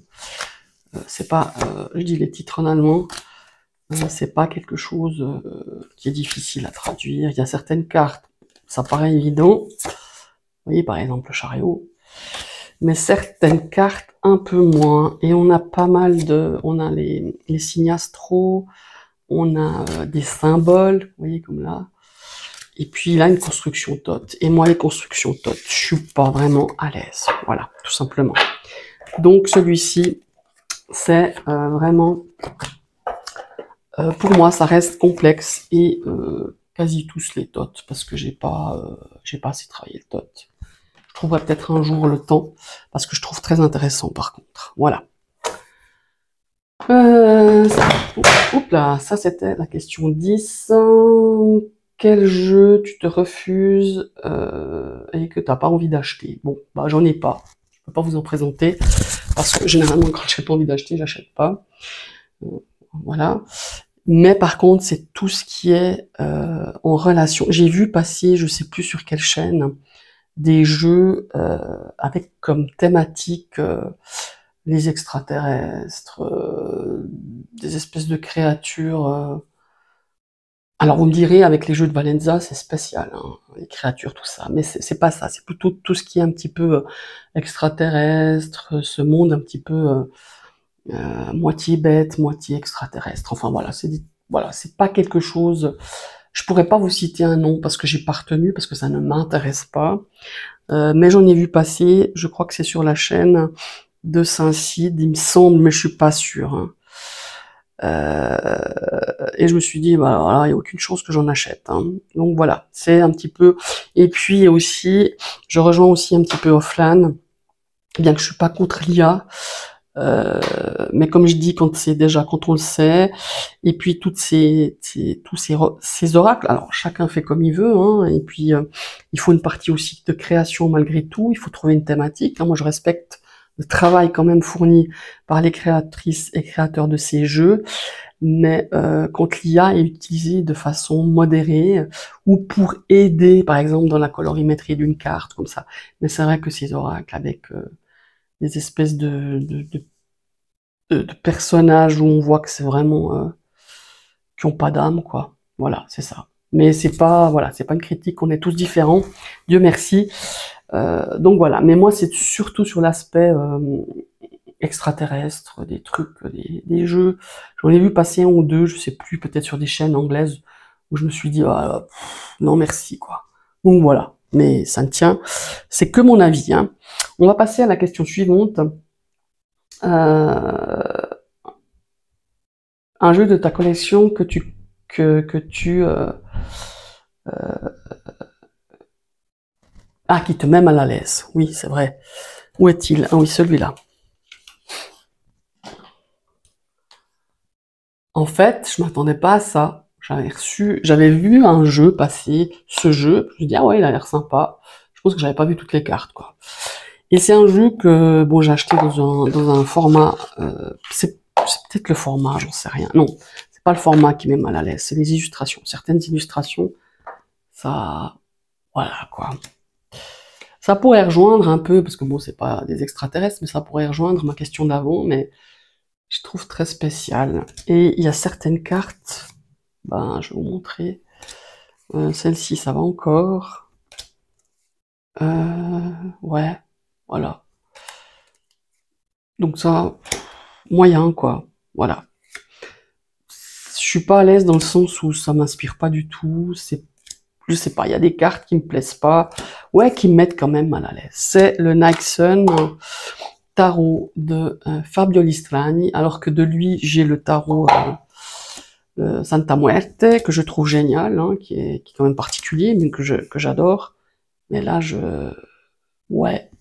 c'est pas, je dis les titres en allemand, c'est pas quelque chose qui est difficile à traduire. Il y a certaines cartes, ça paraît évident. Vous voyez, par exemple, le chariot. Mais certaines cartes, un peu moins. Et on a pas mal on a les signes astraux, on a des symboles, vous voyez, comme là. Et puis là, une construction tot. Et moi, les constructions tot, je suis pas vraiment à l'aise. Voilà, tout simplement. Donc celui-ci, c'est vraiment, pour moi, ça reste complexe et quasi tous les tots, parce que j'ai pas assez travaillé le tot. Je trouverai peut-être un jour le temps, parce que je trouve très intéressant par contre. Voilà. Oups là, ça c'était la question 10. Quel jeu tu te refuses et que t'as pas envie d'acheter? Bon, bah j'en ai pas. Je peux pas vous en présenter parce que généralement quand j'ai pas envie d'acheter, j'achète pas. Voilà. Mais par contre, c'est tout ce qui est en relation. J'ai vu passer, je sais plus sur quelle chaîne, des jeux avec comme thématique les extraterrestres, des espèces de créatures. Alors vous me direz, avec les jeux de Valenza, c'est spécial, hein, les créatures, tout ça, mais c'est pas ça, c'est plutôt tout ce qui est un petit peu extraterrestre, ce monde un petit peu moitié bête, moitié extraterrestre. Enfin voilà, c'est pas quelque chose. Je pourrais pas vous citer un nom parce que j'ai pas retenu, parce que ça ne m'intéresse pas. Mais j'en ai vu passer. Je crois que c'est sur la chaîne de Saint-Cide, il me semble, mais je suis pas sûre. Hein. Et je me suis dit, bah alors là, il n'y a aucune chance que j'en achète. Hein. Donc voilà, c'est un petit peu. Et puis aussi, je rejoins aussi un petit peu Offline, bien que je suis pas contre l'IA. Mais comme je dis, quand on le sait, et puis tous ces oracles, alors chacun fait comme il veut, hein, et puis il faut une partie aussi de création malgré tout, il faut trouver une thématique, hein, moi je respecte le travail quand même fourni par les créatrices et créateurs de ces jeux, mais quand l'IA est utilisée de façon modérée ou pour aider, par exemple, dans la colorimétrie d'une carte, comme ça. Mais c'est vrai que ces oracles avec des espèces de personnages où on voit que c'est vraiment qui ont pas d'âme, quoi. Voilà, c'est ça. Mais c'est pas, voilà, c'est pas une critique. On est tous différents, Dieu merci. Donc voilà. Mais moi, c'est surtout sur l'aspect extraterrestre, des trucs, des jeux. J'en ai vu passer un ou deux, je sais plus, peut-être sur des chaînes anglaises où je me suis dit ah, non merci quoi. Donc voilà. Mais ça ne tient. C'est que mon avis. Hein. On va passer à la question suivante. Un jeu de ta collection que tu qui te met mal à l'aise. Oui, c'est vrai. Où est-il? Ah oui, celui-là. En fait, je m'attendais pas à ça. J'avais vu un jeu passer, ce jeu. Je me dis ah ouais, il a l'air sympa. Je pense que j'avais pas vu toutes les cartes quoi. Et c'est un jeu que bon j'ai acheté dans un format. C'est peut-être le format, j'en sais rien. Non, c'est pas le format qui met mal à l'aise. C'est les illustrations. Certaines illustrations, ça, voilà quoi. Ça pourrait rejoindre un peu, parce que bon, c'est pas des extraterrestres, mais ça pourrait rejoindre ma question d'avant, mais je trouve très spécial. Et il y a certaines cartes, ben, je vais vous montrer. Celle-ci, ça va encore. Ouais, voilà. Donc ça, moyen, quoi. Voilà. Je suis pas à l'aise dans le sens où ça m'inspire pas du tout. Je sais pas, il y a des cartes qui me plaisent pas. Ouais, qui me mettent quand même mal à l'aise. C'est le Night Sun tarot de Fabio Listrani, alors que de lui, j'ai le tarot Santa Muerte, que je trouve génial, hein, qui est quand même particulier, mais que j'adore. Mais là, ouais.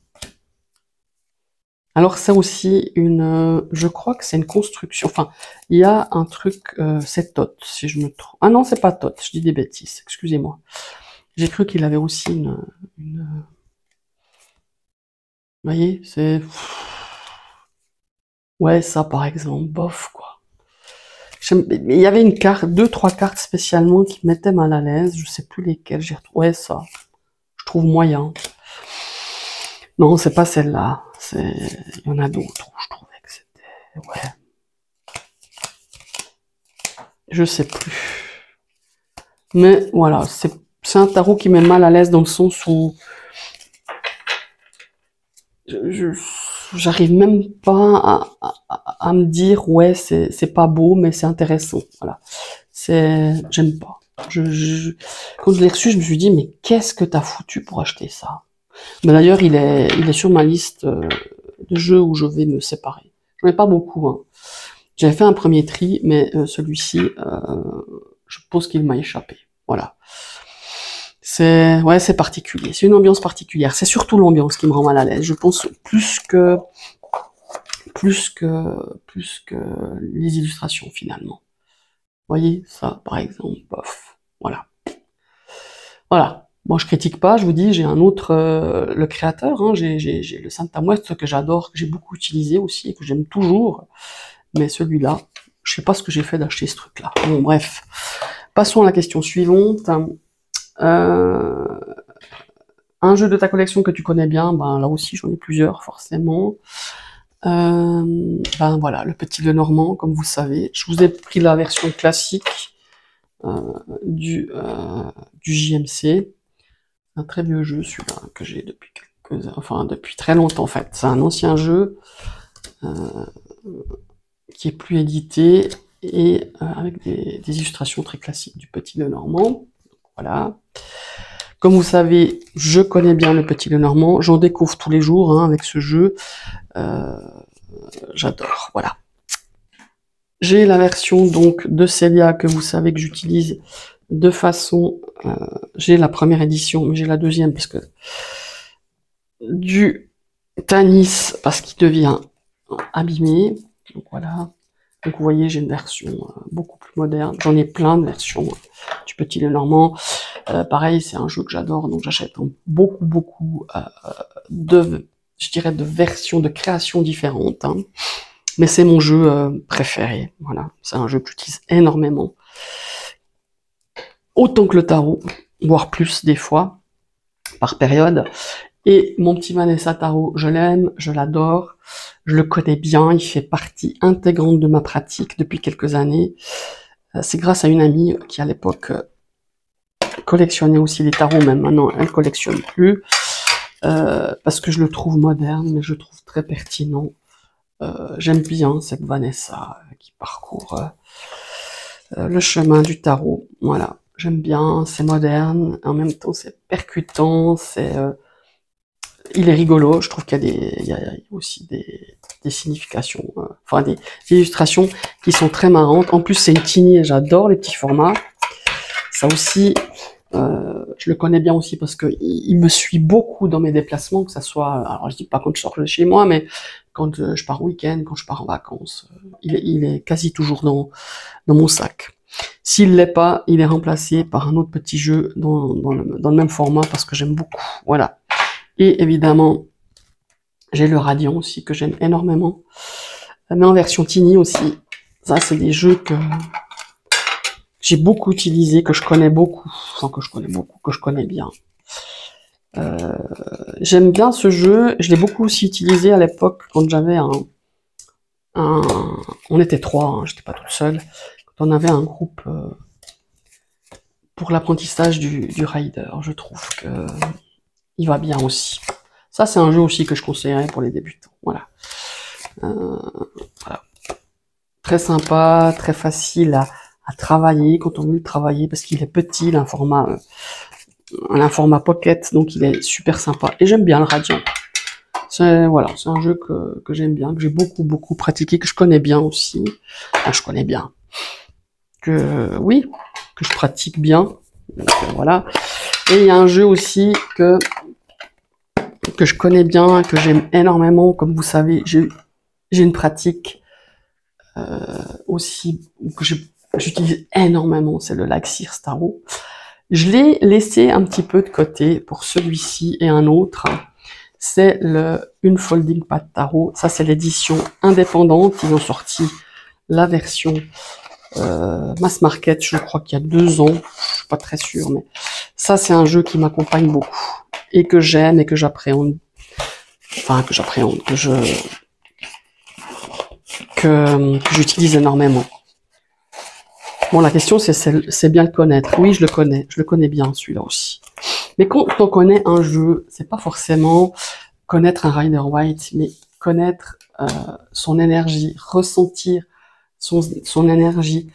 Alors c'est aussi je crois que c'est une construction, enfin, il y a un truc, c'est Thoth, si je me trompe. Ah non, c'est pas Thoth, je dis des bêtises, excusez-moi. J'ai cru qu'il avait aussi vous voyez, ouais, ça par exemple, bof, quoi. Mais il y avait une carte, deux, trois cartes spécialement qui me mettaient mal à l'aise, je sais plus lesquelles j'ai retrouvé. Ouais, ça, je trouve moyen. Non, c'est pas celle-là. Il y en a d'autres où je trouvais que c'était, ouais. Je sais plus. Mais voilà, c'est un tarot qui met mal à l'aise dans le sens où j'arrive même pas à me dire ouais c'est pas beau mais c'est intéressant. Voilà, j'aime pas. Quand je l'ai reçu, je me suis dit mais qu'est-ce que t'as foutu pour acheter ça? Mais d'ailleurs il est sur ma liste de jeux où je vais me séparer. J'en ai pas beaucoup. Hein. J'avais fait un premier tri, mais celui-ci, je pense qu'il m'a échappé. Voilà. Ouais, c'est particulier. C'est une ambiance particulière. C'est surtout l'ambiance qui me rend mal à l'aise. Je pense plus que les illustrations finalement. Vous voyez, ça, par exemple, bof. Voilà. Voilà. Moi, je critique pas. Je vous dis, j'ai un autre, le créateur. Hein, j'ai le Santa Muerte que j'adore, que j'ai beaucoup utilisé aussi et que j'aime toujours. Mais celui-là, je sais pas ce que j'ai fait d'acheter ce truc-là. Bon, bref. Passons à la question suivante. Un jeu de ta collection que tu connais bien, ben là aussi j'en ai plusieurs forcément. Ben voilà, le Petit Lenormand, comme vous savez. Je vous ai pris la version classique du JMC. Un très vieux jeu celui-là que j'ai depuis depuis très longtemps en fait. C'est un ancien jeu qui est plus édité et avec des illustrations très classiques du Petit Lenormand. Voilà. Comme vous savez, je connais bien le Petit Lenormand, j'en découvre tous les jours hein, avec ce jeu. J'adore, voilà. J'ai la version donc de Celia que vous savez que j'utilise de façon... j'ai la première édition, mais j'ai la deuxième parce que du Tanis, parce qu'il devient abîmé. Donc voilà. Donc vous voyez, j'ai une version beaucoup plus moderne. J'en ai plein de versions du Petit Lenormand. Pareil, c'est un jeu que j'adore, donc j'achète beaucoup de je dirais, de versions, de créations différentes. Hein. Mais c'est mon jeu préféré. Voilà, c'est un jeu que j'utilise énormément. Autant que le tarot, voire plus des fois, par période. Et mon petit Vanessa Tarot, je l'aime, je l'adore, je le connais bien, il fait partie intégrante de ma pratique depuis quelques années. C'est grâce à une amie qui, à l'époque, collectionnait aussi les tarots, même maintenant, elle collectionne plus, parce que je le trouve moderne, mais je le trouve très pertinent. J'aime bien cette Vanessa qui parcourt le chemin du tarot. Voilà, j'aime bien, c'est moderne, en même temps c'est percutant, il est rigolo. Je trouve qu'il y a aussi des significations, enfin des illustrations qui sont très marrantes. En plus c'est une tiny et j'adore les petits formats. Ça aussi, je le connais bien aussi parce que il me suit beaucoup dans mes déplacements, que ça soit, alors je dis pas quand je sors de chez moi, mais quand je pars au week-end, quand je pars en vacances, il est quasi toujours dans mon sac. S'il l'est pas, il est remplacé par un autre petit jeu dans le même format parce que j'aime beaucoup. Voilà. Et évidemment, j'ai le Radiant aussi que j'aime énormément, mais en version tiny aussi. Ça, c'est des jeux que j'ai beaucoup utilisés, que je connais beaucoup, enfin que je connais bien. J'aime bien ce jeu. Je l'ai beaucoup aussi utilisé à l'époque quand j'avais on était trois, hein, j'étais pas toute seule. Quand on avait un groupe pour l'apprentissage du rider, je trouve que il va bien aussi. Ça, c'est un jeu aussi que je conseillerais pour les débutants. Voilà. Voilà. Très sympa, très facile à travailler quand on veut le travailler parce qu'il est petit, il a un format pocket, donc il est super sympa. Et j'aime bien le Radiant. Voilà, c'est un jeu que j'aime bien, que j'ai beaucoup pratiqué, que je connais bien aussi. Enfin, je connais bien. Oui, que je pratique bien. Donc, voilà. Et il y a un jeu aussi que je connais bien, que j'aime énormément. Comme vous savez, j'ai une pratique aussi que j'utilise énormément, c'est le Laxir Tarot. Je l'ai laissé un petit peu de côté pour celui-ci et un autre. C'est le Unfolding Pad Tarot. Ça, c'est l'édition indépendante. Ils ont sorti la version mass market, je crois qu'il y a 2 ans. Je suis pas très sûre, mais ça, c'est un jeu qui m'accompagne beaucoup et que j'aime et que j'appréhende. Enfin, que j'utilise énormément. Bon, la question, c'est bien le connaître. Oui, je le connais bien, celui-là aussi. Mais quand on connaît un jeu, c'est pas forcément connaître un Rider White, mais connaître son énergie, ressentir son énergie,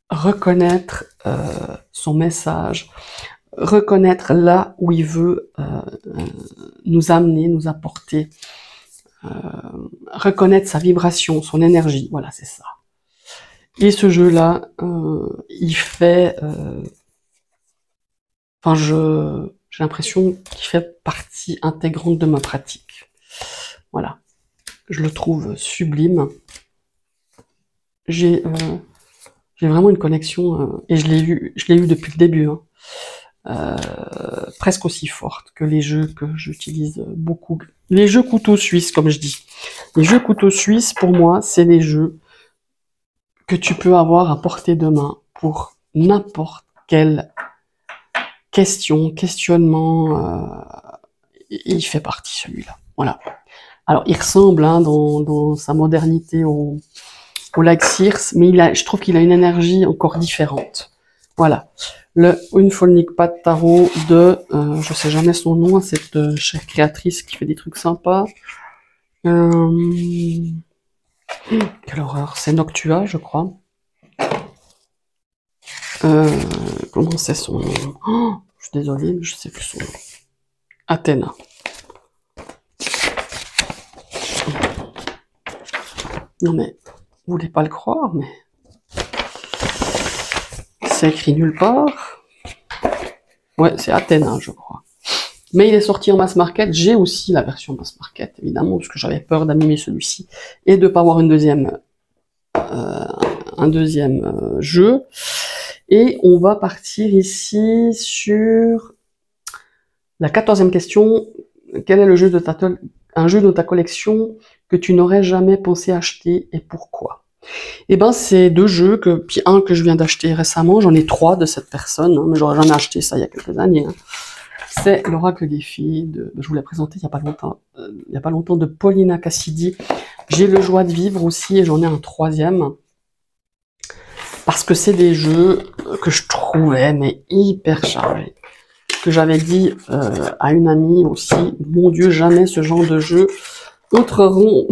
reconnaître son message, reconnaître là où il veut nous amener, nous apporter, reconnaître sa vibration, son énergie. Voilà, c'est ça. Et ce jeu-là, il fait... Enfin, j'ai l'impression qu'il fait partie intégrante de ma pratique. Voilà. Je le trouve sublime. J'ai vraiment une connexion, et je l'ai eu depuis le début, hein, presque aussi forte que les jeux que j'utilise beaucoup. Les jeux couteaux suisses, comme je dis. Les jeux couteaux suisses, pour moi, c'est les jeux que tu peux avoir à portée de main pour n'importe quelle questionnement, il fait partie celui-là. Voilà. Alors il ressemble dans sa modernité au Laxir, mais je trouve qu'il a une énergie encore différente. Voilà. Le Unfolding Pad Tarot de, je sais jamais son nom, cette chère créatrice qui fait des trucs sympas. Quelle horreur, c'est Noctua, je crois. Comment c'est son nom? Oh, je suis désolée, mais je sais plus son nom. Athéna. Non mais, vous voulez pas le croire, mais c'est écrit nulle part. Ouais, c'est Athéna, je crois. Mais il est sorti en mass market. J'ai aussi la version mass market, évidemment, parce que j'avais peur d'animer celui-ci et de pas avoir un deuxième jeu. Et on va partir ici sur la 14e question. quel est le jeu de un jeu de ta collection que tu n'aurais jamais pensé acheter et pourquoi? Eh ben, c'est deux jeux puis un que je viens d'acheter récemment, j'en ai trois de cette personne, hein, mais j'aurais jamais acheté ça il y a quelques années, hein. C'est l'Oracle des filles, je vous l'ai présenté il y a pas longtemps, de Paulina Cassidy. J'ai le joie de vivre aussi, et j'en ai un troisième, parce que c'est des jeux que je trouvais, mais hyper chargés. Que j'avais dit à une amie aussi, mon Dieu, jamais ce genre de jeu entreront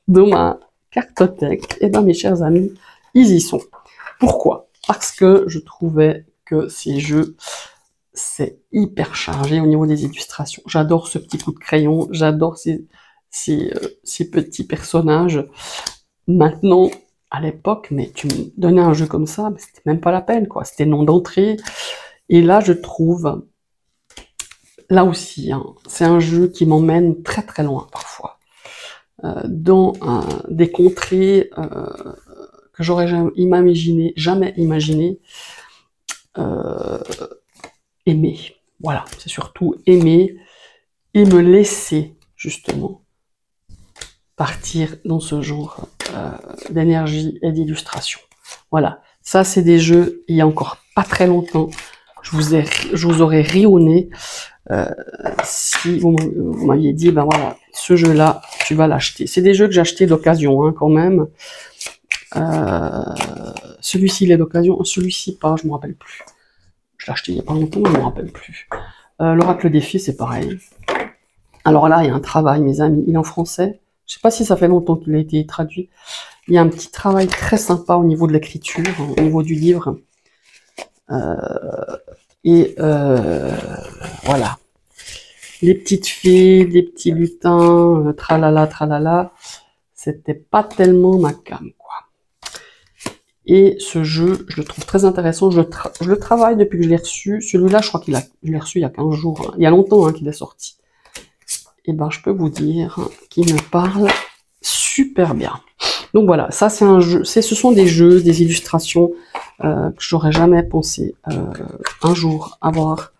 dans ma cartothèque. Et ben, mes chers amis, ils y sont. Pourquoi? Parce que je trouvais que ces jeux, c'est hyper chargé au niveau des illustrations. J'adore ce petit coup de crayon, j'adore ces petits personnages. Maintenant, à l'époque, mais tu me donnais un jeu comme ça, mais c'était même pas la peine, quoi. C'était nom d'entrée. Et là, je trouve, là aussi, hein, c'est un jeu qui m'emmène très très loin parfois, dans des contrées que j'aurais jamais imaginé aimer. Voilà, c'est surtout aimer et me laisser justement partir dans ce genre d'énergie et d'illustration. Voilà, ça c'est des jeux, il y a encore pas très longtemps, je vous aurais ri au nez si vous m'aviez dit, ben voilà, ce jeu-là, tu vas l'acheter. C'est des jeux que j'ai achetés d'occasion, hein, quand même. Celui-ci, il est d'occasion, celui-ci pas, je me rappelle plus. Je l'ai acheté il y a pas longtemps, je me rappelle plus. L'Oracle des filles, c'est pareil. Alors là, il y a un travail, mes amis, il est en français. Je sais pas si ça fait longtemps qu'il a été traduit. Il y a un petit travail très sympa au niveau de l'écriture, au niveau du livre. Voilà. Les petites filles, les petits lutins, tralala, tralala, c'était pas tellement ma came, quoi. Et ce jeu, je le trouve très intéressant. Je le travaille depuis que je l'ai reçu. Celui-là, je crois je l'ai reçu il y a 15 jours. Il y a longtemps hein, qu'il est sorti. Et ben, je peux vous dire qu'il me parle super bien. Donc voilà, ça c'est un jeu. Ce sont des jeux, des illustrations que j'aurais jamais pensé un jour avoir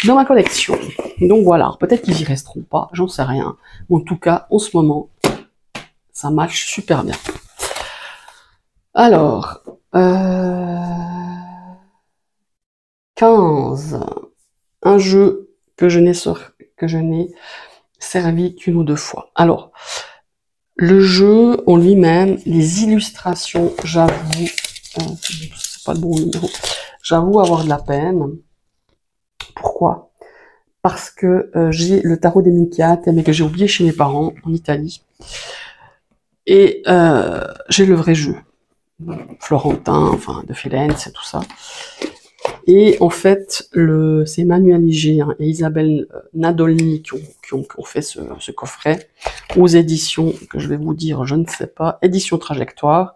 dans ma collection. Donc voilà, peut-être qu'ils y resteront pas, j'en sais rien. En tout cas, en ce moment, ça match super bien. Alors, 15. Un jeu que je n'ai servi qu'une ou deux fois. Alors, le jeu en lui-même, les illustrations, j'avoue, c'est pas le bon numéro, j'avoue avoir de la peine. Pourquoi? Parce que j'ai le tarot des Minchiate, mais que j'ai oublié chez mes parents, en Italie. Et j'ai le vrai jeu. Florentin, enfin, de Firenze et tout ça. Et en fait, c'est Emmanuel Iger et Isabelle Nadolny qui ont fait ce coffret aux éditions, que je vais vous dire, je ne sais pas, édition Trajectoire.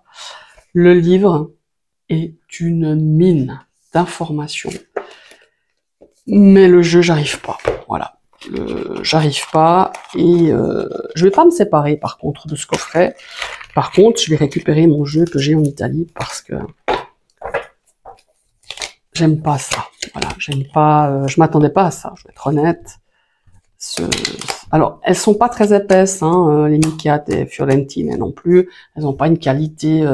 Le livre est une mine d'informations. Mais le jeu, j'arrive pas. Voilà. J'arrive pas. Et je vais pas me séparer, par contre, de ce coffret. Par contre, je vais récupérer mon jeu que j'ai en Italie parce que j'aime pas ça. Voilà, j'aime pas. Je m'attendais pas à ça. Je vais être honnête. Alors, elles sont pas très épaisses, hein, les Minchiate et Fiorentine non plus. Elles ont pas une qualité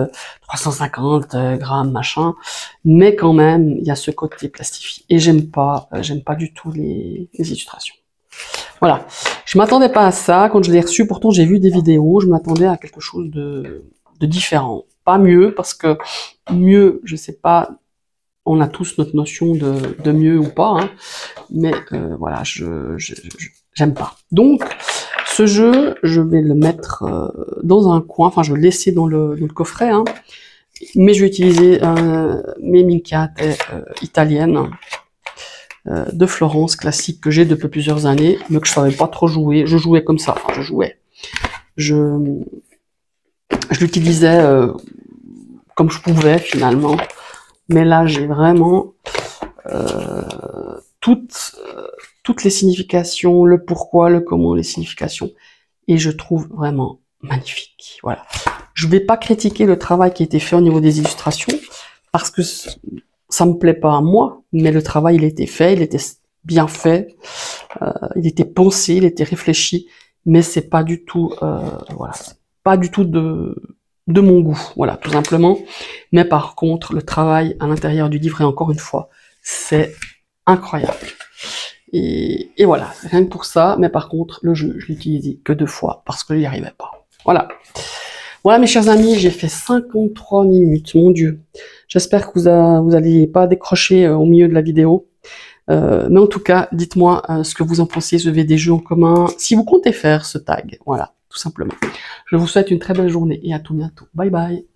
350 grammes machin, mais quand même, il y a ce côté plastifié. Et j'aime pas du tout les illustrations. Voilà, je m'attendais pas à ça quand je l'ai reçu. Pourtant, j'ai vu des vidéos. Je m'attendais à quelque chose de différent, pas mieux, parce que mieux, je sais pas. On a tous notre notion de mieux ou pas, hein, mais voilà, j'aime pas. Donc, ce jeu, je vais le mettre dans un coin, enfin, je vais le laisser dans le coffret, hein, mais je vais utiliser mes Minchiate italiennes de Florence, classiques, que j'ai depuis plusieurs années, mais que je savais pas trop jouer. Je jouais comme ça, enfin, je l'utilisais comme je pouvais, finalement. Mais là, j'ai vraiment toutes les significations, le pourquoi, le comment, les significations. Et je trouve vraiment magnifique. Voilà. Je vais pas critiquer le travail qui a été fait au niveau des illustrations, parce que ça me plaît pas à moi, mais le travail, il a été fait, il était bien fait, il était pensé, il était réfléchi, mais c'est pas du tout, voilà, pas du tout de mon goût, voilà, tout simplement. Mais par contre, le travail à l'intérieur du livre, et encore une fois, c'est incroyable. Et voilà, rien que pour ça, mais par contre, le jeu, je l'ai utilisé que 2 fois, parce que j'y arrivais pas. Voilà. Voilà, mes chers amis, j'ai fait 53 minutes, mon Dieu. J'espère que vous allez pas décrocher au milieu de la vidéo. Mais en tout cas, dites-moi ce que vous en pensez, je vais des jeux en commun, si vous comptez faire ce tag, voilà, tout simplement. Je vous souhaite une très belle journée et à tout bientôt. Bye bye.